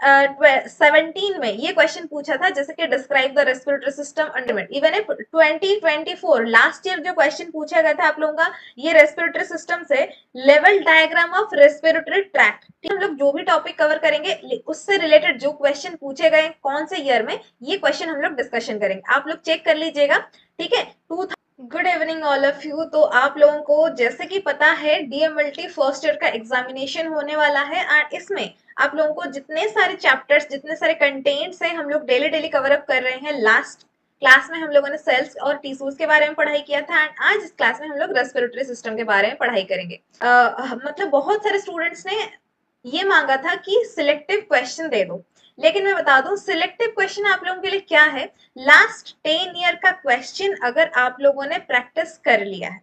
2017 में ये क्वेश्चन पूछा था, जैसे कि describe the respiratory system under, even 2024 last year जो क्वेश्चन पूछा गया था आप लोगों का ये रेस्पिरेटरी सिस्टम से, level diagram of respiratory tract. हम लोग जो भी टॉपिक कवर करेंगे उससे रिलेटेड जो क्वेश्चन पूछे गए कौन से ईयर में, ये क्वेश्चन हम लोग डिस्कशन करेंगे, आप लोग चेक कर लीजिएगा, ठीक है। Good evening all of you. तो आप लोगों को जैसे कि पता है डीएमएलटी फर्स्ट ईयर का एग्जामिनेशन होने वाला है, और इसमें आप लोगों को जितने सारे चैप्टर्स, जितने सारे कंटेंट्स हैं, हम लोग डेली डेली कवर अप कर रहे हैं। लास्ट क्लास में हम लोगों ने सेल्स और टिश्यूज के बारे में पढ़ाई किया था, एंड आज इस क्लास में हम लोग रेस्पिरेटरी सिस्टम के बारे में पढ़ाई करेंगे। मतलब बहुत सारे स्टूडेंट्स ने ये मांगा था कि सिलेक्टिव क्वेश्चन दे दो, लेकिन मैं बता दूं सिलेक्टिव क्वेश्चन आप लोगों के लिए क्या है, लास्ट 10 ईयर का क्वेश्चन अगर आप लोगों ने प्रैक्टिस कर लिया है।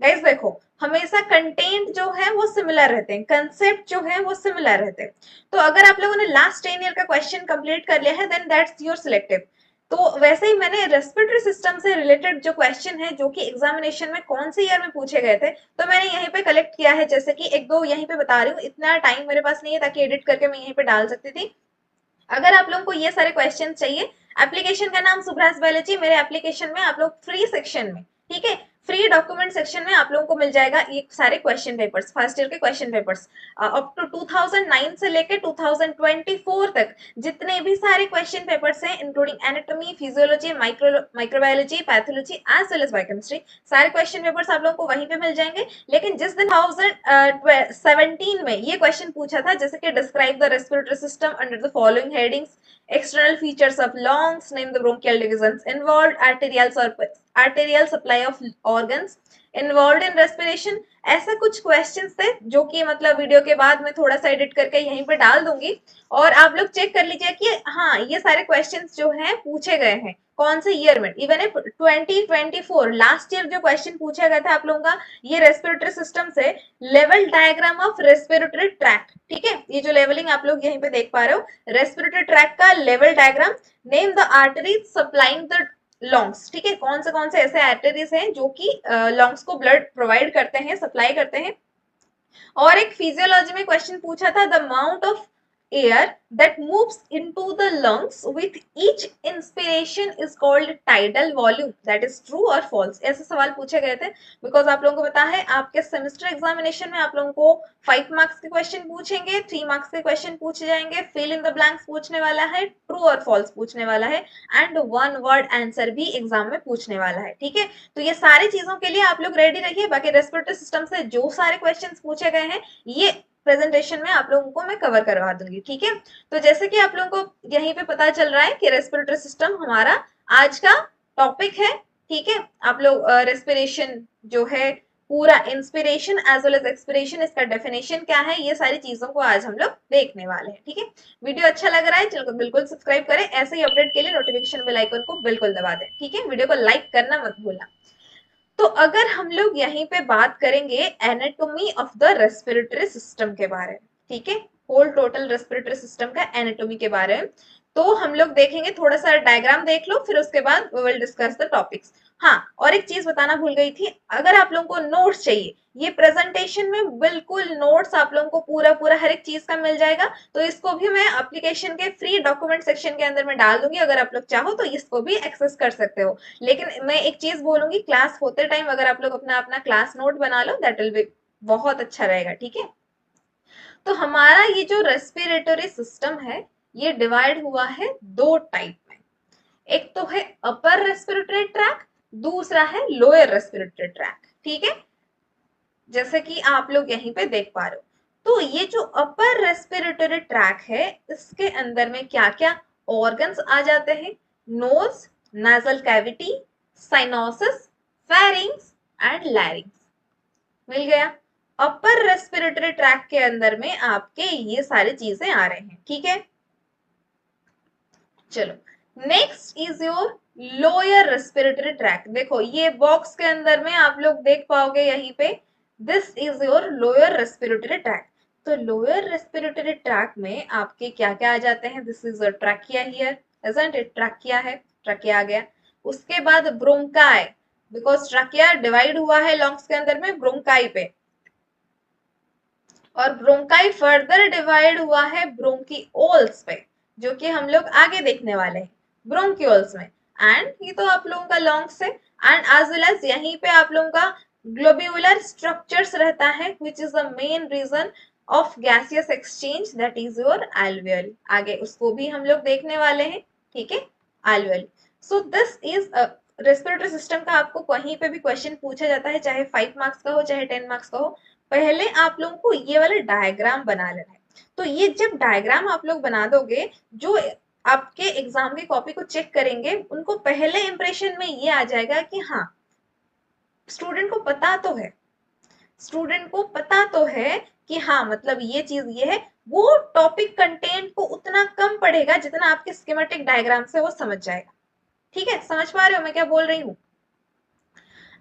गाइस देखो, हमेशा कंटेंट जो है वो सिमिलर रहते हैं, कंसेप्ट जो है वो सिमिलर रहते हैं। तो अगर आप लोगों ने लास्ट 10 ईयर का क्वेश्चन कंप्लीट कर लिया है, देन दैट्स योर सिलेक्टिव। तो वैसे ही मैंने रेस्पिरेटरी सिस्टम से रिलेटेड जो क्वेश्चन है, जो कि एग्जामिनेशन में कौन से ईयर में पूछे गए थे, तो मैंने यहीं पे कलेक्ट किया है। जैसे कि एक दो यहीं पे बता रही हूँ, इतना टाइम मेरे पास नहीं है ताकि एडिट करके मैं यहीं पे डाल सकती थी। अगर आप लोगों को ये सारे क्वेश्चन चाहिए, एप्लीकेशन का नाम सुभ्रास बायोलॉजी, मेरे एप्लीकेशन में आप लोग फ्री सेक्शन में, ठीक है, फ्री डॉक्यूमेंट सेक्शन में आप लोगों को मिल जाएगा ये सारे क्वेश्चन पेपर्स, फर्स्ट ईयर के क्वेश्चन पेपर्स अप टू 2009 से लेके 2024 तक जितने भी सारे क्वेश्चन पेपर्स हैं, including anatomy, physiology, microbiology, pathology as well as biochemistry, सारे क्वेश्चन पेपर्स आप लोगों को वहीं पे मिल जाएंगे। लेकिन जिस दिन 2017 में ये क्वेश्चन पूछा था, जैसे कि describe the respiratory system under the following headings, external features of lungs, name the bronchial divisions involved, arterial supply of organs involved in respiration, ऐसा कुछ क्वेश्चंस थे जो कि मतलब वीडियो के बाद मैं थोड़ा सा एडिट करके यहीं पे डाल दूंगी, और आप लोग चेक कर लीजिए कि हाँ ये सारे क्वेश्चंस जो हैं पूछे गए हैं कौन से ईयर में। इवन 2024 लास्ट ईयर जो क्वेश्चन पूछा गया था आप लोगों का ये रेस्पिरेटरी सिस्टम से, level diagram of respiratory tract, ठीक है, ये जो लेवलिंग आप लोग यहीं पे देख पा रहे हो, रेस्पिरेटरी ट्रैक का level diagram, name the arteries supplying the lungs, ठीक है, कौन से ऐसे आर्टरीज हैं जो कि लंग्स को ब्लड प्रोवाइड करते हैं, सप्लाई करते हैं। और एक फिजियोलॉजी में क्वेश्चन पूछा था, the amount of air that moves into the lungs with each inspiration is called tidal volume, that is true or false, ऐसे सवाल पूछे गए थे। बिकॉज आप लोगों को पता है आपके सेमेस्टर एग्जामिनेशन में आप लोगों को 5 मार्क्स के क्वेश्चन पूछेंगे, 3 मार्क्स के क्वेश्चन पूछे जाएंगे, फिल इन द ब्लैंक्स पूछने वाला है, ट्रू और फॉल्स पूछने वाला है, एंड 1 वर्ड आंसर भी एग्जाम में पूछने वाला है, ठीक है। तो ये सारी चीजों के लिए आप लोग रेडी रहिए। बाकी रेस्पिरेटरी सिस्टम से जो सारे क्वेश्चन पूछे गए हैं ये प्रेजेंटेशन में आप लोगों को मैं कवर करवा दूंगी, ठीक है। तो जैसे कि आप लोगों को यहीं पे पता चल रहा है कि रेस्पिरेटरी सिस्टम हमारा आज का टॉपिक है, ठीक है। आप लोग रेस्पिरेशन जो है पूरा, inspiration as well as expiration, इसका डेफिनेशन क्या है, ये सारी चीजों को आज हम लोग देखने वाले हैं, ठीक है। वीडियो अच्छा लग रहा है चलो बिल्कुल सब्सक्राइब करें, ऐसे ही अपडेट के लिए नोटिफिकेशन बेल आइकन को बिल्कुल दबा दें, ठीक है। वीडियो को लाइक करना मत भूलना। तो अगर हम लोग यहीं पे बात करेंगे anatomy of the respiratory system के बारे में, ठीक है, होल टोटल रेस्पिरेटरी सिस्टम का एनाटॉमी के बारे में, तो हम लोग देखेंगे, थोड़ा सा डायग्राम देख लो, फिर उसके बाद we will discuss the topics. हाँ, और एक चीज बताना भूल गई थी, अगर आप लोगों को नोट्स चाहिए, ये प्रेजेंटेशन में बिल्कुल नोट्स आप लोगों को पूरा पूरा हर एक चीज का मिल जाएगा, तो इसको भी मैं एप्लीकेशन के फ्री डॉक्यूमेंट सेक्शन के अंदर में डाल दूंगी, अगर आप लोग चाहो तो इसको भी एक्सेस कर सकते हो। लेकिन मैं एक चीज बोलूंगी, क्लास होते टाइम अगर आप लोग अपना अपना क्लास नोट बना लो, दैट विल बी बहुत अच्छा रहेगा, ठीक है। तो हमारा ये जो रेस्पिरेटरी सिस्टम है ये डिवाइड हुआ है दो टाइप में, एक तो है अपर रेस्पिरेटरी ट्रैक, दूसरा है लोअर रेस्पिरेटरी ट्रैक, ठीक है, जैसे कि आप लोग यहीं पे देख पा रहे हो। तो ये जो अपर रेस्पिरेटरी ट्रैक है इसके अंदर में क्या क्या ऑर्गन्स आ जाते हैं, nose, nasal cavity, sinuses, pharynx and larynx, मिल गया। अपर रेस्पिरेटरी ट्रैक के अंदर में आपके ये सारी चीजें आ रहे हैं, ठीक है। चलो next is your lower respiratory tract, देखो ये बॉक्स के अंदर में आप लोग देख पाओगे यहीं पे, this is your lower respiratory tract. तो लोअर रेस्पिरेटरी ट्रैक में आपके क्या क्या आ जाते हैं, this is your trachea here, isn't it, trachea है, ट्रैकिया आ गया। उसके बाद ब्रोंकाई, बिकॉज ट्रैकिया डिवाइड हुआ है लंग्स के अंदर में ब्रोंकाई पे, और ब्रोंकाई फर्दर डिवाइड हुआ है ब्रोंकियोल्स पे, जो कि हम लोग आगे देखने वाले हैं ब्रोंकियोल्स में। एंड ये तो आप लोगों का लॉन्ग्स है, एंड एज वेल एज यहीं पे आप लोगों का ग्लोब्यूलर स्ट्रक्चर्स रहता है, which is the main reason of gaseous exchange, that is your alveoli. आगे उसको भी हम लोग देखने वाले हैं, ठीक है, alveoli. So this is respiratory system का आपको कहीं पे भी क्वेश्चन पूछा जाता है, चाहे 5 मार्क्स का हो चाहे 10 मार्क्स का हो, पहले आप लोगों को ये वाला डायग्राम बना लेना है। तो ये जब डायग्राम आप लोग बना दोगे, जो आपके एग्जाम की कॉपी को चेक करेंगे उनको पहले इंप्रेशन में ये आ जाएगा कि हाँ, स्टूडेंट को पता तो है, स्टूडेंट को पता तो है कि हाँ मतलब ये चीज ये है। वो टॉपिक कंटेंट को उतना कम पढ़ेगा जितना आपके स्कीमेटिक डायग्राम से वो समझ जाएगा। ठीक है, समझ पा रहे हो मैं क्या बोल रही हूँ?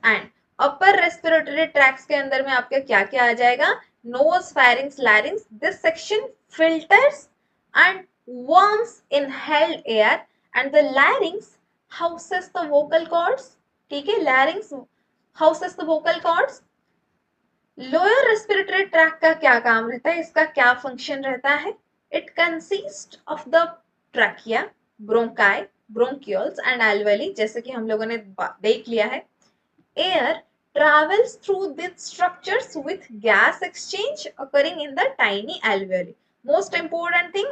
एंड अपर रेस्पिरेटरी ट्रैक्ट्स के अंदर में आपका क्या क्या आ जाएगा? Nose, pharynx, larynx, this section filters and warms inhaled air, and the larynx houses the vocal cords। ठीक है, larynx houses the vocal cords। Lower respiratory tract का क्या काम रहता है, इसका क्या फंक्शन रहता है? It consist of the trachea, bronchi, bronchioles and alveoli, जैसे कि हम लोगों ने देख लिया है। Air travels through these structures with gas exchange occurring in the tiny alveoli। Most important thing,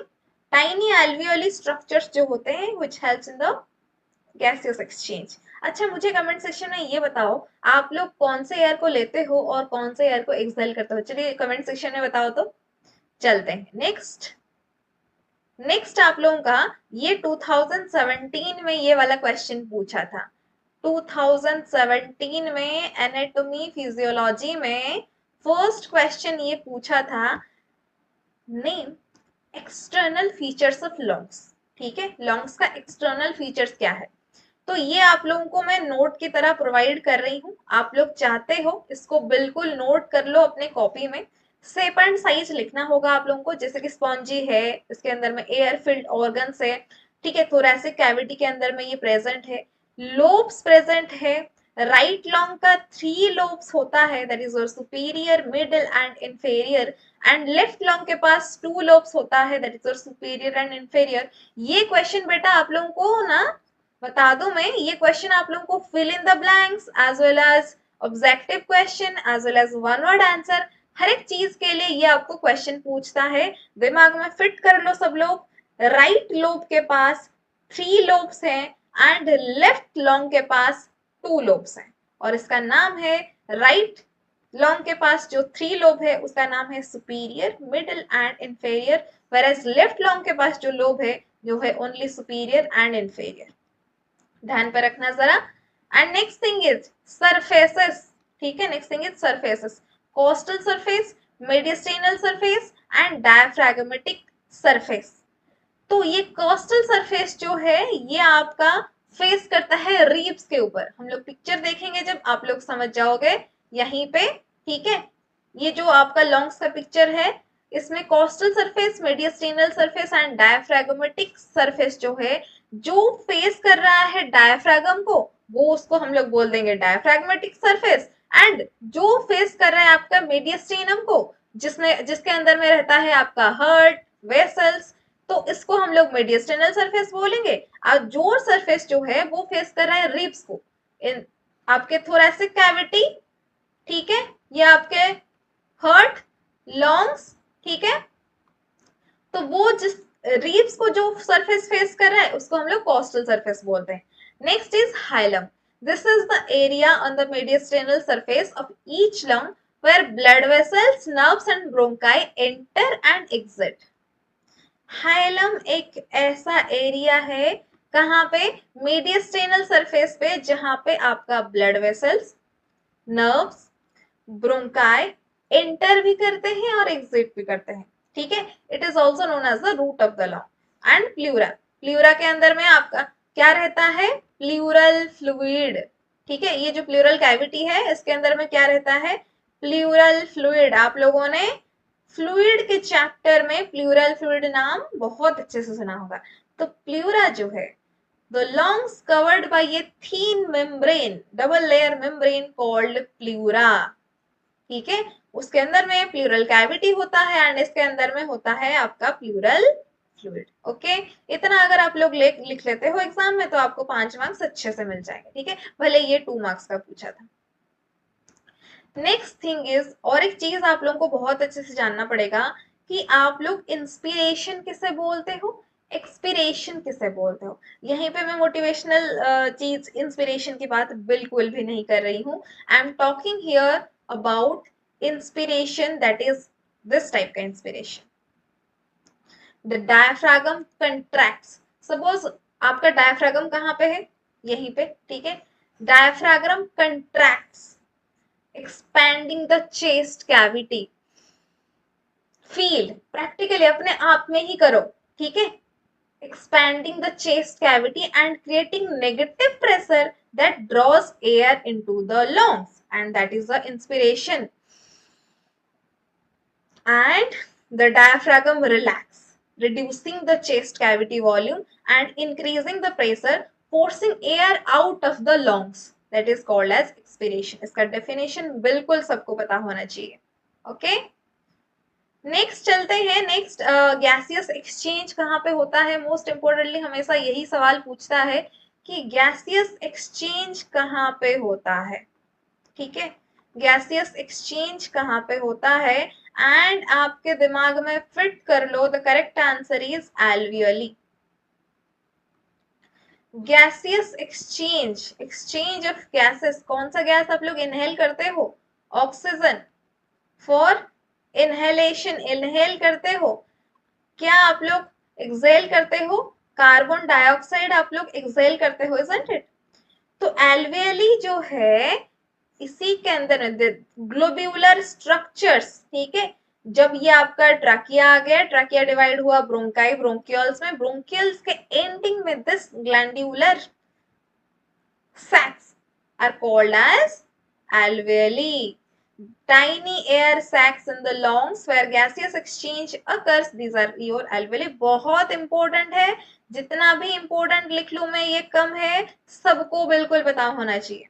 tiny alveoli structures जो होते हैं which helps in the gaseous exchange। अच्छा, मुझे कमेंट सेक्शन में ये बताओ, आप लोग कौन से एयर को लेते हो और कौन से एयर को एक्सहेल करते हो? चलिए कमेंट सेक्शन में बताओ तो। चलते हैं नेक्स्ट। नेक्स्ट आप लोगों का ये 2017 में ये वाला क्वेश्चन पूछा था। 2017 में एनाटॉमी फिजियोलॉजी में फर्स्ट क्वेश्चन ये पूछा था, name external features of lungs. ठीक है, लंग्स का एक्सटर्नल फीचर्स क्या है? तो ये आप लोगों को मैं नोट की तरह प्रोवाइड कर रही हूँ, आप लोग चाहते हो इसको बिल्कुल नोट कर लो अपने कॉपी में। शेप एंड साइज लिखना होगा आप लोगों को, जैसे कि स्पॉन्जी है, इसके अंदर में एयर फिल्ड ऑर्गन्स है, ठीक है, थोरैसिक कैविटी के अंदर में ये प्रेजेंट है, लोब्स प्रेजेंट है। राइट लॉन्ग का 3 लोब्स होता है, that is your superior, middle and inferior. And left long के पास 2 लोब्स होता है, that is your superior and inferior. ये क्वेश्चन बेटा आप लोगों को ना बता दूं मैं, ये क्वेश्चन आप लोगों को fill in the blanks as well as objective question as well as one word answer, हर एक चीज के लिए ये आपको क्वेश्चन पूछता है। दिमाग में फिट कर लो सब लोग। राइट लोब के पास 3 लोब्स हैं एंड लेफ्ट लॉन्ग के पास 2 लोब्स हैं, और इसका नाम है, राइट लॉन्ग के पास जो 3 लोब है उसका नाम है superior, middle and inferior, whereas left long के पास जो लोब है जो है ओनली सुपीरियर एंड इंफेरियर। ध्यान पर रखना जरा। And next thing is surfaces. ठीक है, next thing is surfaces, costal surface, mediastinal surface and diaphragmatic surface. तो ये कोस्टल सरफेस जो है ये आपका फेस करता है रीब्स के ऊपर। हम लोग पिक्चर देखेंगे जब आप लोग समझ जाओगे यहीं पे। ठीक है, ये जो आपका लॉन्ग्स का पिक्चर है, इसमें costal surface, mediastinal surface and diaphragmatic surface जो है, जो फेस कर रहा है डायफ्रागम को, वो उसको हम लोग बोल देंगे डायफ्रैगमेटिक सरफेस। एंड जो फेस कर रहा है आपका मेडिस्टेनम को, जिसमें जिसके अंदर में रहता है आपका हार्ट, वेसल्स, तो इसको हम लोग मेडिस्टेनल सरफेस बोलेंगे। और जोर सरफेस जो है वो फेस कर रहा है रिब्स को, इन आपके थोरैसिक कैविटी, ठीक है, ये आपके हार्ट, लॉन्ग्स, ठीक है, तो वो जिस रीब्स को जो सरफेस फेस कर रहा है उसको हम लोग कोस्टल सरफेस बोलते हैं। Next is hilum. This is the area on the mediastinal surface of each lung where blood vessels, nerves and bronchi enter and exit। Hilum एक ऐसा एरिया है कहाँ पे? मेडिस्टेनल सरफेस पे, जहां पे आपका blood vessels, nerves, bronchi enter भी करते हैं और एग्जिट भी करते हैं। ठीक है, it is also known as the root of the lung. And pleura, pleura के अंदर में आपका क्या रहता है? Pleural fluid. ठीक है, ये जो प्लूरल कैविटी है इसके अंदर में क्या रहता है? Pleural fluid. आप लोगों ने फ्लूइड के चैप्टर में प्लूरल फ्लूइड नाम बहुत अच्छे से सुना होगा। तो प्लूरा जो है, the lungs covered by a thin membrane, double layer membrane called pleura। ठीक है, उसके अंदर में प्लूरल कैविटी होता है एंड इसके अंदर में होता है आपका प्लूरल फ्लूइड। ओके, इतना अगर आप लोग लिख लेते हो एग्जाम में तो आपको 5 मार्क्स अच्छे से मिल जाएंगे। ठीक है, भले ये 2 मार्क्स का पूछा था। नेक्स्ट थिंग इज, और एक चीज आप लोगों को बहुत अच्छे से जानना पड़ेगा कि आप लोग इंस्पिरेशन किसे बोलते हो, एक्सपिरेशन किसे बोलते हो। यहीं पे मैं मोटिवेशनल चीज इंस्पिरेशन की बात बिल्कुल भी नहीं कर रही हूँ। I am talking here about inspiration that is this type का inspiration. The diaphragm contracts. Suppose आपका डायफ्रागम कहाँ पे है, यहीं पे। ठीक है, diaphragm contracts expanding the chest cavity। Feel practically अपने आप में ही करो। ठीक है, expanding the chest cavity and creating negative pressure that draws air into the lungs, and that is the inspiration। and the diaphragm relax, reducing the chest cavity volume and increasing the pressure, forcing air out of the lungs, that is called as expiration। इसका definition बिल्कुल सबको पता होना चाहिए। Okay, next चलते हैं। Next, gaseous exchange कहाँ पे होता है। मोस्ट इंपोर्टेंटली हमेशा यही सवाल पूछता है कि गैसियस एक्सचेंज कहाँ पे होता है। ठीक है, गैसियस एक्सचेंज कहाँ पे होता है, एंड आपके दिमाग में फिट कर लो, the correct answer is alveoli. Gaseous exchange, exchange of gases, कौन सा गैस आप लोग इनहेल करते हो, ऑक्सीजन फॉर इनहेलेशन, इनहेल करते हो। क्या आप लोग एक्सेल करते हो, कार्बन डाइऑक्साइड आप लोग एक्सेल करते हो, इजंट इट। तो एल्वेली जो है इसी के अंदर ग्लोब्यूलर स्ट्रक्चर्स। ठीक है, जब ये आपका ट्रकिया आ गया, ट्रकिया डिवाइड हुआ ब्रोंकाई ब्रोंकियल्स में, ब्रोंकियल्स के एंडिंग में this glandular sacs are called as alveoli। Tiny air sacs in the lungs where gaseous exchange occurs, these are your alveoli। बहुत इंपॉर्टेंट है, जितना भी इंपॉर्टेंट लिख लूं मैं ये कम है, सबको बिल्कुल पता होना चाहिए।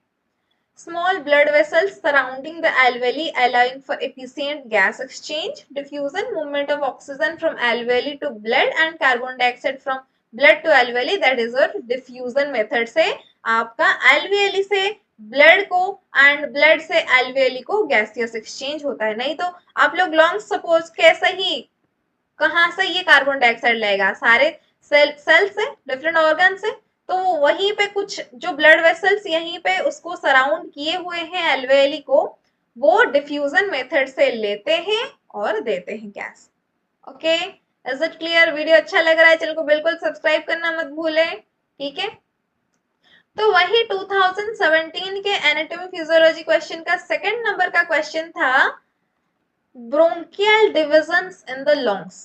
Small blood vessels surrounding the alveoli allowing for efficient gas exchange, diffusion, movement of oxygen from alveoli to blood and carbon dioxide from blood to alveoli, that is your diffusion method से आपका alveoli से blood को and blood से alveoli को gaseous exchange होता है। नहीं तो आप लोग लॉन्ग सपोज कैसे ही, कहां से ये कार्बन डाइऑक्साइड लेगा, सारे सेल से, डिफरेंट ऑर्गन से। तो वहीं पे कुछ जो ब्लड वेसल्स यहीं पे उसको सराउंड किए हुए हैं एल्वेली को, वो डिफ्यूजन मेथड से लेते हैं और देते हैं gas. Okay, is it clear. Video अच्छा लग रहा है, चैनल को बिल्कुल सब्सक्राइब करना मत भूलें। ठीक है, तो वही 2017 के एनाटॉमी फिजियोलॉजी क्वेश्चन का सेकंड नंबर का क्वेश्चन था, bronchial divisions in the lungs.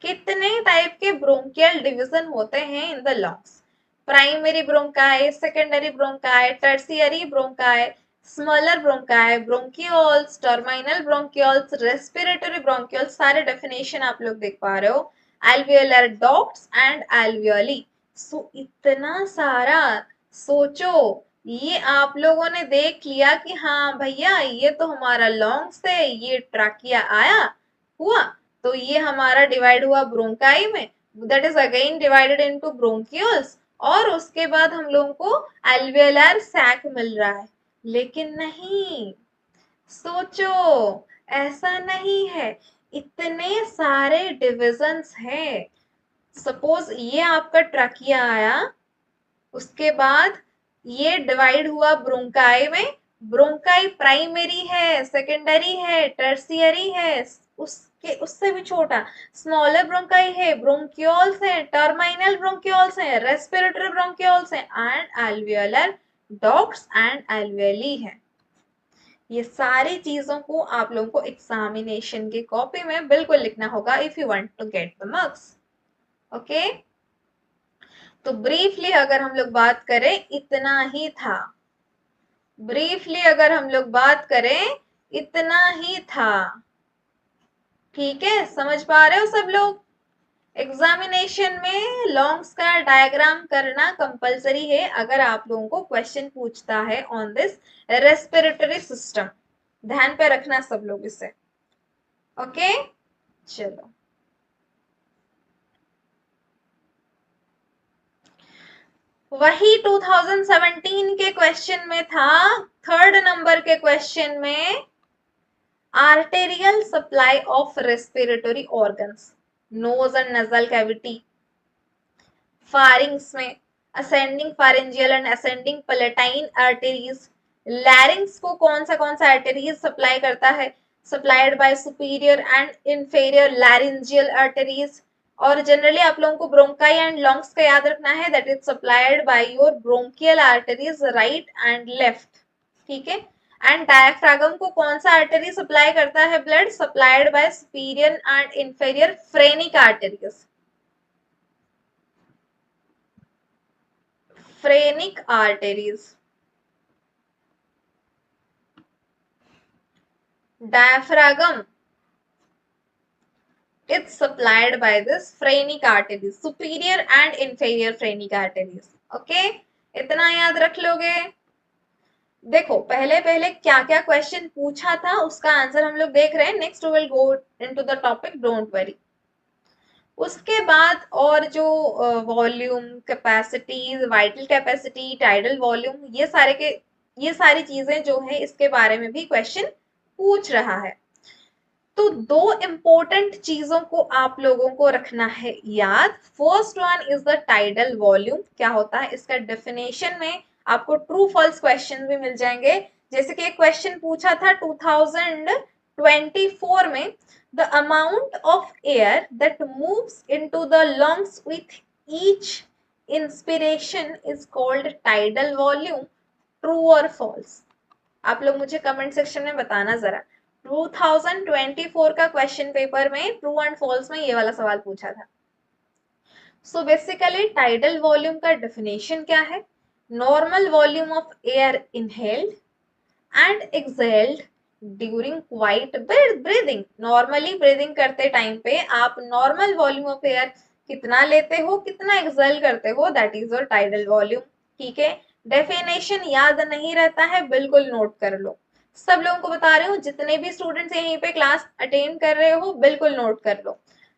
कितने टाइप के ब्रोंकियल डिवीजन होते हैं in the lungs. Primary bronchi, secondary bronchi, tertiary bronchi, smaller bronchi, bronchioles, terminal bronchioles, respiratory bronchioles, सारे डेफिनेशन आप लोग देख पा रहे हो। Alveolar ducts and alveoli. So इतना सारा, सोचो ये आप लोगों ने देख लिया कि हाँ भैया ये तो हमारा लॉन्ग से ये ट्राकिया आया हुआ, तो ये हमारा डिवाइड हुआ ब्रोंकाई में, that is again divided into bronchioles, और उसके बाद हम लोगों को एल्वियोलर सैक मिल रहा है। लेकिन नहीं, सोचो ऐसा नहीं है, इतने सारे डिविजन्स हैं। सपोज ये आपका ट्रकिया आया, उसके बाद ये डिवाइड हुआ ब्रोंकाई में, ब्रोंकाई प्राइमरी है, सेकेंडरी है, टर्शियरी है, उसके उससे भी छोटा स्मॉलर ब्रोंकाई है, ब्रोंकियोल्स है, टर्मिनल ब्रोंकियोल्स है, रेस्पिरेटरी ब्रोंकियोल्स है, and alveolar ducts and alveoli है। ये सारी चीजों को आप लोगों को एग्जामिनेशन के कॉपी में बिल्कुल लिखना होगा if you want to get the marks. Okay, तो ब्रीफली अगर हम लोग बात करें इतना ही था, ब्रीफली अगर हम लोग बात करें इतना ही था। ठीक है, समझ पा रहे हो सब लोग। एग्जामिनेशन में लॉन्ग्स का डायग्राम करना कंपलसरी है अगर आप लोगों को क्वेश्चन पूछता है ऑन दिस रेस्पिरेटरी सिस्टम। ध्यान पे रखना सब लोग इसे। ओके चलो, वही 2017 के क्वेश्चन में था, थर्ड नंबर के क्वेश्चन में, arterial supply of respiratory organs, nose and nasal cavity, pharynx में ascending pharyngeal and ascending palatine arteries, larynx को कौन सा आर्टरीज सप्लाई करता है, supplied by superior and inferior laryngeal arteries, और जनरली आप लोगों को ब्रोंकाई एंड लंग्स का याद रखना है, that is supplied by your bronchial arteries right and left, ठीक है। एंड डायफ्रागम को कौन सा आर्टरी सप्लाई करता है blood, supplied by superior and inferior phrenic arteries, phrenic arteries. Diaphragm is supplied by this phrenic arteries, superior and inferior phrenic arteries. Okay, इतना याद रख लोगे। देखो पहले पहले क्या क्या क्वेश्चन पूछा था उसका आंसर हम लोग देख रहे हैं, next will go into the topic, don't worry. उसके बाद और जो volume, capacity, vital capacity, tidal volume, ये सारी चीजें जो है इसके बारे में भी क्वेश्चन पूछ रहा है। तो दो इंपॉर्टेंट चीजों को आप लोगों को रखना है याद। First one is the tidal volume, क्या होता है इसका डेफिनेशन में आपको ट्रू फॉल्स क्वेश्चन भी मिल जाएंगे। जैसे कि एक क्वेश्चन पूछा था 2024 में, the amount of air that moves into the lungs with each inspiration is called tidal volume, true और फॉल्स? आप लोग मुझे कमेंट सेक्शन में बताना जरा। 2024 का क्वेश्चन पेपर में ट्रू एंड फॉल्स में ये वाला सवाल पूछा था। सो बेसिकली टाइडल वॉल्यूम का डेफिनेशन क्या है, normal volume of air inhaled and exhaled during quite breathing. Normally breathing करते टाइम पे आप नॉर्मल वॉल्यूम ऑफ एयर कितना लेते हो, कितना एक्सहेल करते हो, that is your tidal volume, ठीक है। डेफिनेशन याद नहीं रहता है, बिल्कुल नोट कर लो। सब लोगों को बता रही हूँ, जितने भी स्टूडेंट्स यहीं पे क्लास अटेंड कर रहे हो बिल्कुल नोट कर लो।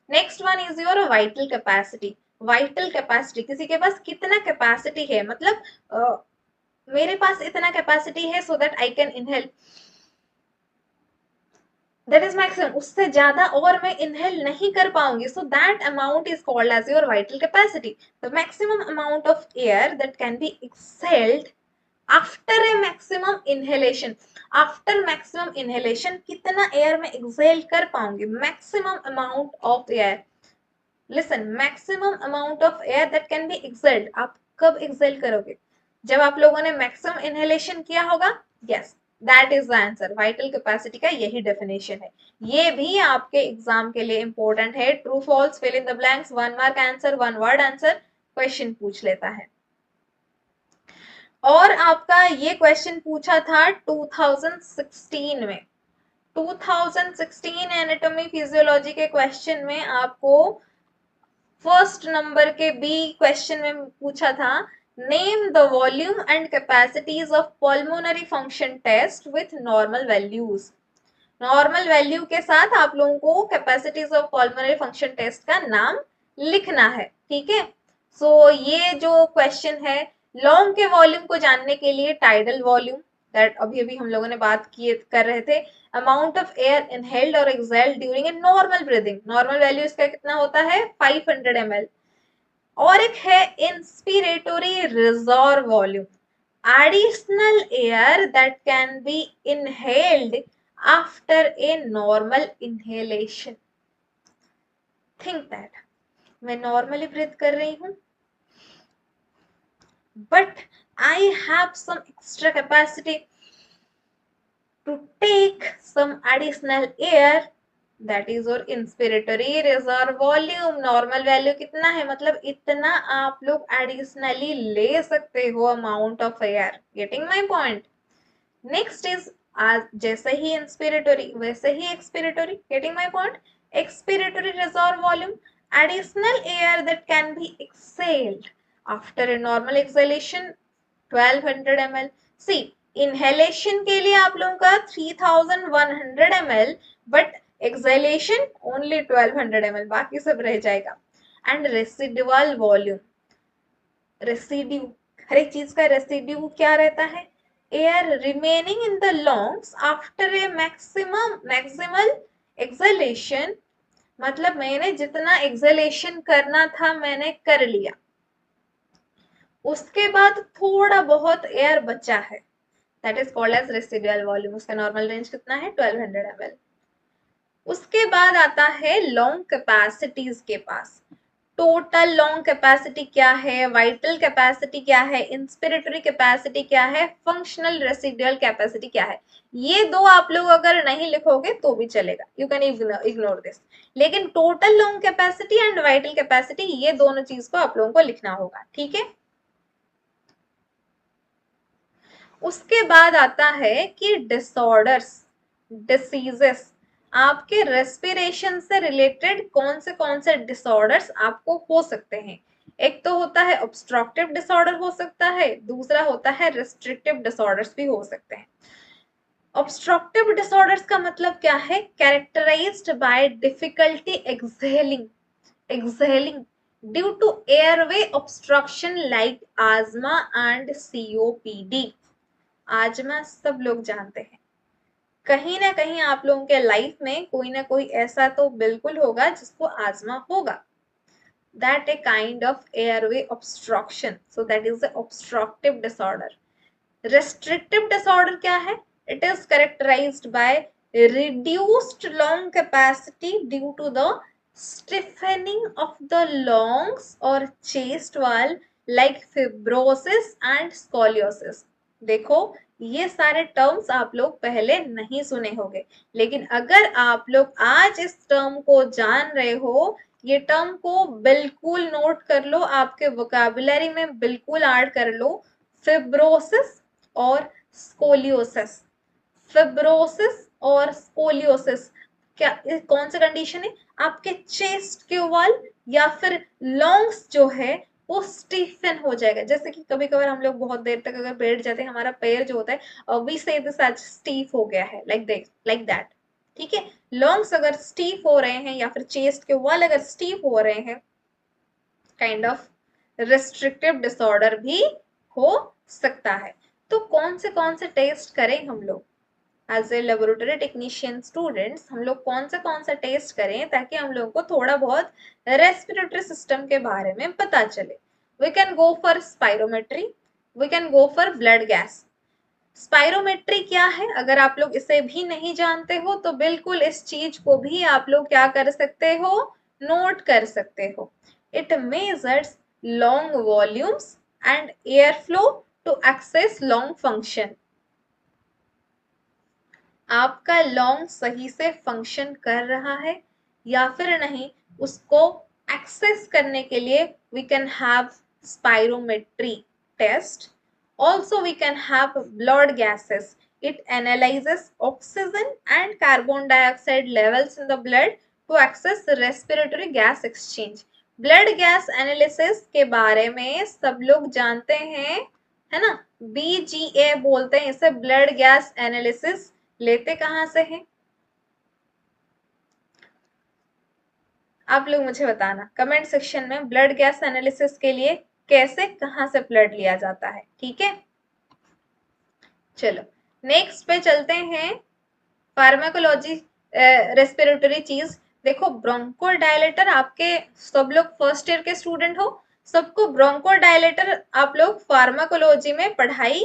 Next one is your vital capacity. Vital capacity, किसी के पास कितना कैपेसिटी है, मतलब मेरे पास इतना कैपेसिटी है so that I can inhale, that is maximum, उससे ज्यादा और मैं इनहेल नहीं कर पाऊंगी, so that amount is called as your vital capacity. The maximum amount of air that can be exhaled after a maximum inhalation. After maximum inhalation कितना air में exhale कर पाऊंगी, maximum amount of air. Listen, maximum amount of air that can be exhaled, आप कब exhale करोगे, जब आप लोगों ने मैक्सिमम इनहेलेशन किया होगा। Yes, that is the answer. Vital capacity का यही डेफिनेशन है। ये भी आपके एग्जाम के लिए इंपॉर्टेंट है। True false, fill in the blanks, 1 mark answer, 1 word answer question पूछ लेता है। और आपका ये क्वेश्चन पूछा था 2016 में। 2016 एनाटॉमी फिजियोलॉजी के क्वेश्चन में आपको फर्स्ट नंबर के बी क्वेश्चन में पूछा था, name the volume and capacities of pulmonary function test with normal values. Normal value के साथ आप लोगों को capacities of pulmonary function test का नाम लिखना है, ठीक है। सो ये जो क्वेश्चन है, लॉन्ग के वॉल्यूम को जानने के लिए टाइडल वॉल्यूम, दैट अभी अभी हम लोगों ने बात किए कर रहे थे, अमाउंट ऑफ एयर इनहेल्ड और exhaled during a normal breathing, normal value इसका कितना होता है 500 ml। और एक है inspiratory reserve volume, additional air that can be inhaled after a normal inhalation। think that मैं normally breathe कर रही हूँ, but I have some extra capacity to take some additional air, that is your inspiratory reserve volume। Normal value कितना है, मतलब इतना आप लोग एडिशनली ले सकते हो amount of air. Getting my point? Next is, आज जैसे ही इंस्पिरेटरी वैसे ही expiratory. Getting my point? Expiratory reserve volume, additional air that can be exhaled after a normal exhalation 1200 ml। see, inhalation के लिए आप लोगों का 3100 ml, but exhalation only 1200 ml, बाकी सब रह जाएगा। एंड रेसिडुअल वॉल्यूम, रेसिड्यू, हर एक चीज का रेसिड्यू क्या रहता है, air remaining in the lungs after a maximal exhalation, मतलब मैंने जितना एक्सहेलेशन करना था मैंने कर लिया, उसके बाद थोड़ा बहुत एयर बचा है, that is called as residual volume. उसका नॉर्मल रेंज कितना है, 1200 ml। उसके बाद आता है लॉन्ग कैपेसिटीज के पास। टोटल लॉन्ग कैपेसिटी क्या है, वाइटल कैपेसिटी क्या है, इंस्पिरेटरी कैपेसिटी क्या है, फंक्शनल रेसिडुअल कैपेसिटी क्या है। ये दो आप लोग अगर नहीं लिखोगे तो भी चलेगा, यू कैन इग्नोर दिस, लेकिन total long capacity and vital capacity, ये दोनों चीज को आप लोगों को लिखना होगा, ठीक है। उसके बाद आता है कि डिसऑर्डर्स, डिसीजेस, आपके रेस्पिरेशन से रिलेटेड कौन से डिसऑर्डर्स आपको हो सकते हैं। एक तो होता है ऑब्स्ट्रक्टिव डिसऑर्डर हो सकता है, दूसरा होता है रिस्ट्रिक्टिव डिसऑर्डर्स भी हो सकते हैं। ऑब्स्ट्रक्टिव डिसऑर्डर्स का मतलब क्या है, characterised by difficulty exhaling due to airway obstruction like asthma and COPD। आजमा सब लोग जानते हैं, कहीं ना कहीं आप लोगों के लाइफ में कोई ना कोई ऐसा तो बिल्कुल होगा जिसको आजमा होगा, that a kind of airway obstruction, so that is the obstructive disorder। restrictive disorder क्या है, it is characterized by reduced lung capacity due to the stiffening of the lungs or chest wall like fibrosis and scoliosis। देखो ये सारे terms आप लोग पहले नहीं सुने होंगे, लेकिन अगर आप लोग आज इस टर्म को जान रहे हो, ये टर्म को बिल्कुल नोट कर लो, आपके वोकैबुलरी में बिल्कुल ऐड कर लो। फिब्रोसिस और स्कोलियोसिस, फिब्रोसिस और स्कोलियोसिस क्या, कौन सा कंडीशन है, आपके चेस्ट के वॉल या फिर लॉन्ग्स जो है वो स्टीफन हो जाएगा। जैसे कि कभी कभार हम लोग बहुत देर तक अगर बैठ जाते हैं, हमारा पैर जो होता है वी से दिस आज स्टीफ हो गया है, लाइक दैट, ठीक है। लॉन्ग्स अगर स्टीफ हो रहे हैं या फिर चेस्ट के वॉल अगर स्टीफ हो रहे हैं, काइंड ऑफ रिस्ट्रिक्टिव डिसऑर्डर भी हो सकता है। तो कौन से टेस्ट करें हम लोग as a laboratory technician students, हम लोग कौन सा टेस्ट करें ताकि हम लोग को थोड़ा बहुत रेस्पिरेटरी सिस्टम के बारे में पता चले। We can go for spirometry, we can go for blood gas. Spirometry क्या है, अगर आप लोग इसे भी नहीं जानते हो तो बिल्कुल इस चीज को भी आप लोग क्या कर सकते हो, नोट कर सकते हो। It measures lung volumes and air flow to access lung function. आपका लॉन्ग सही से फंक्शन कर रहा है या फिर नहीं, उसको एक्सेस करने के लिए we can have spirometry test. Also we can have blood gases, it analyzes oxygen and carbon dioxide levels in the blood to access respiratory gas exchange। blood gas analysis के बारे में सब लोग जानते हैं, है ना, BGA बोलते हैं इसे, ब्लड गैस एनालिसिस। लेते कहां से हैं आप लोग मुझे बताना कमेंट सेक्शन में, ब्लड गैस एनालिसिस के लिए कैसे कहां से ब्लड लिया जाता है, ठीक है। चलो नेक्स्ट पे चलते हैं, फार्माकोलॉजी रेस्पिरेटरी चीज। देखो ब्रोंकोडायलेटर, आपके सब लोग फर्स्ट ईयर के स्टूडेंट हो, सबको ब्रोंकोडायलेटर आप लोग फार्माकोलॉजी में पढ़ाई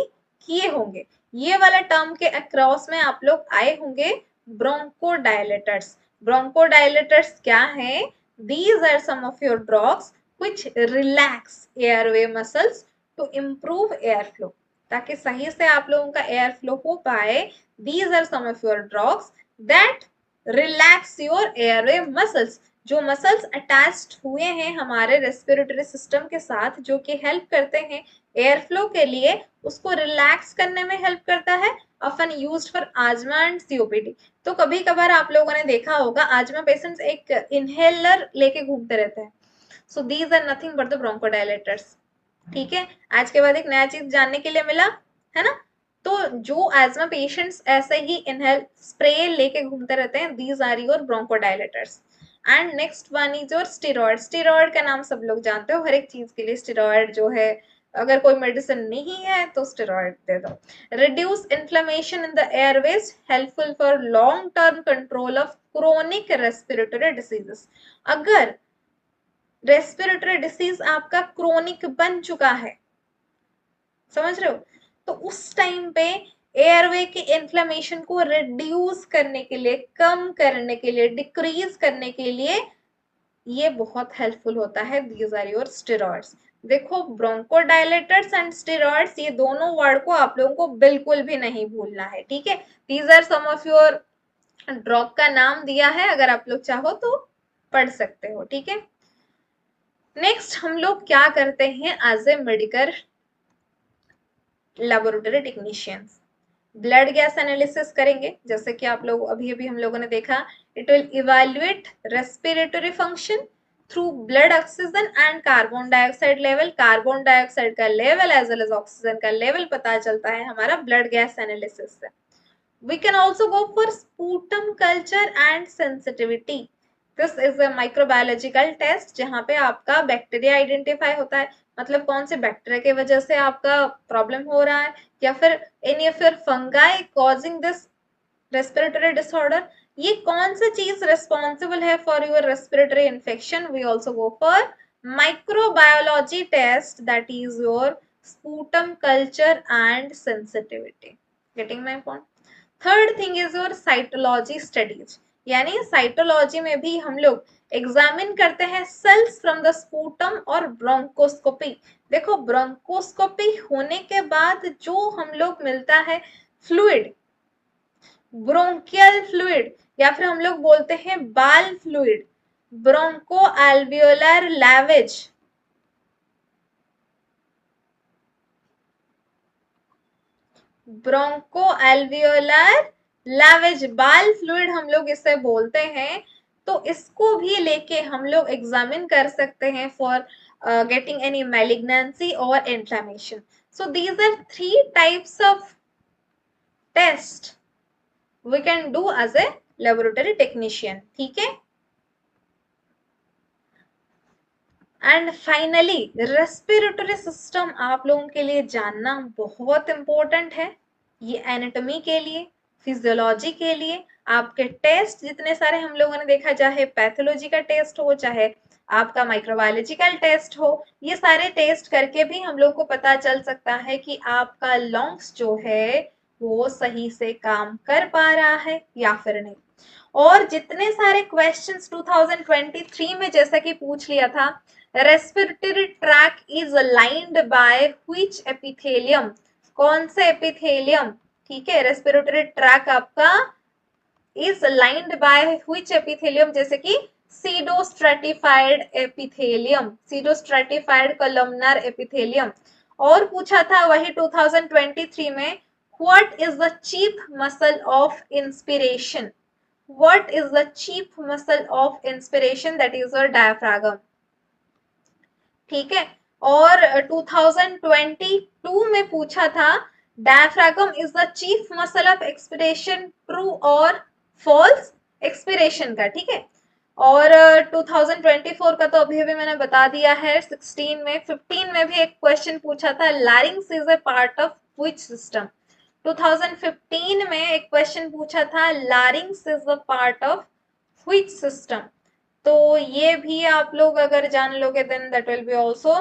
किए होंगे, ये वाला टर्म के अक्रॉस में आप लोग आए होंगे, ब्रोंकोडायलेटर्स। ब्रोंकोडायलेटर्स क्या है, these are some of your drugs which relax airway muscles to improve airflow, ताकि सही से आप लोगों का एयर फ्लो हो पाए। These are some of your drugs that relax your airway muscles। जो मसल्स अटैच्ड हुए हैं हमारे रेस्पिरेटरी सिस्टम के साथ, जो कि हेल्प करते हैं एयर फ्लो के लिए, उसको रिलैक्स करने में हेल्प करता है। often used for asthma and COPD। तो कभी कभार आप लोगों ने देखा होगा आजमा पेशेंट्स एक इनहेलर लेके घूमते रहते हैं। So these are nothing but the bronchodilators, ठीक है। आज के बाद एक नया चीज जानने के लिए मिला, है ना। तो जो एजमा पेशेंट्स ऐसे ही इनहेल स्प्रे लेके घूमते रहते हैं, these are your bronchodilators. And next one is your steroid. Steroid का नाम सब लोग जानते हो, हर एक चीज के लिए स्टेरॉइड जो है, अगर कोई मेडिसिन नहीं है तो स्टेरॉइड दे दो। Reduce inflammation in the Airways, helpful for long term control of chronic respiratory diseases. अगर रेस्पिरेटरी डिसीज आपका क्रोनिक बन चुका है, समझ रहे हो, तो उस टाइम पे एयरवे के इन्फ्लेमेशन को रिड्यूस करने के लिए, कम करने के लिए, डिक्रीज करने के लिए ये बहुत हेल्पफुल होता है। These are your steroids. देखो, ब्रोंकोडायलेटर्स एंड स्टेरॉइड्स, ये दोनों वर्ड को आप लोगों को बिल्कुल भी नहीं भूलना है, ठीक है। These are some of your drop का नाम दिया है, अगर आप लोग चाहो तो पढ़ सकते हो, ठीक है। नेक्स्ट हम लोग क्या करते हैं as a medical laboratory technicians, blood gas analysis करेंगे, जैसे कि आप लोग अभी अभी हम लोगों ने देखा। It will evaluate respiratory function through blood oxygen and carbon dioxide level. Carbon dioxide का level as well as oxygen का लेवल पता चलता है हमारा ब्लड गैस एनालिसिस से। We can also go for sputum culture and sensitivity. This is a microbiological test जहाँ पे आपका बैक्टीरिया आइडेंटिफाई होता है, मतलब कौन से बैक्टीरिया की वजह से आपका प्रॉब्लम हो रहा है, या फिर any of your fungi causing this respiratory disorder. ये कौन सी चीज रिस्पॉन्सिबल है for your respiratory infection. We also go for microbiology test, that is your sputum culture and sensitivity. Getting my point? Third thing is your cytology studies, यानी cytology में भी हम लोग एग्जामिन करते हैं सेल्स फ्रॉम द स्पूटम और bronchoscopy. देखो, bronchoscopy होने के बाद जो हम लोग मिलता है फ्लूइड, ब्रोंकियल फ्लूइड, या फिर हम लोग बोलते हैं BAL fluid, bronchoalveolar lavage, bronchoalveolar lavage, BAL fluid हम लोग इसे बोलते हैं। तो इसको भी लेके हम लोग एग्जामिन कर सकते हैं फॉर गेटिंग एनी मैलिग्नेंसी और inflammation. So these are 3 types of test we can do as a laboratory technician, ठीक है। एंड फाइनली रेस्पिरेटरी सिस्टम आप लोगों के लिए जानना बहुत इंपॉर्टेंट है। ये एनाटॉमी के लिए, फिजियोलॉजी के लिए, आपके टेस्ट जितने सारे हम लोगों ने देखा, चाहे पैथोलॉजी का टेस्ट हो, चाहे आपका माइक्रोबायोलॉजिकल टेस्ट हो, ये सारे टेस्ट करके भी हम लोग को पता चल सकता है कि आपका लंग्स जो है वो सही से काम कर पा रहा है या फिर नहीं। और जितने सारे क्वेश्चंस 2023 में जैसा कि पूछ लिया था, respiratory tract is lined by which epithelium, कौन से एपिथेलियम, ठीक है। रेस्पिरेटरी ट्रैक आपका is lined by which epithelium, जैसे कि सीडोस्ट्रेटिफाइड एपिथेलियम, सीडोस्ट्रेटिफाइड कॉलमनर एपिथेलियम। और पूछा था वही 2023 में, what is the chief muscle of inspiration, what is the chief muscle of inspiration, that is your diaphragm, ठीक है। और 2022 में पूछा था, diaphragm is the chief muscle of expiration, true और false expiration का, ठीक है। और 2024 का तो अभी अभी मैंने बता दिया है। 16 में 15 में भी एक क्वेश्चन पूछा था, larynx is a part of which system। 2015 में एक क्वेश्चन पूछा था, larynx is a part of which system। तो ये भी आप लोग अगर जान लोगे then that will be also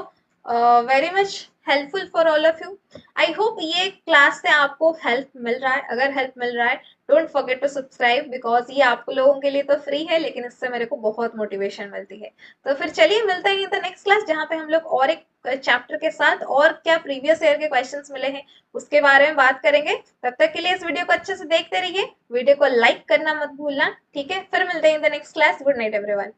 very much helpful for all of you। I hope ये क्लास से आपको हेल्प मिल रहा है। अगर हेल्प मिल रहा है, don't forget to subscribe, because ये आप लोगों के लिए तो फ्री है, लेकिन इससे मेरे को बहुत मोटिवेशन मिलती है। तो फिर चलिए मिलते हैं इन द नेक्स्ट क्लास, जहाँ पे हम लोग और एक चैप्टर के साथ और क्या प्रीवियस ईयर के क्वेश्चंस मिले हैं उसके बारे में बात करेंगे। तब तक के लिए इस वीडियो को अच्छे से देखते रहिए, वीडियो को लाइक करना मत भूलना, ठीक है। फिर मिलते हैं in the next class. Good night everyone.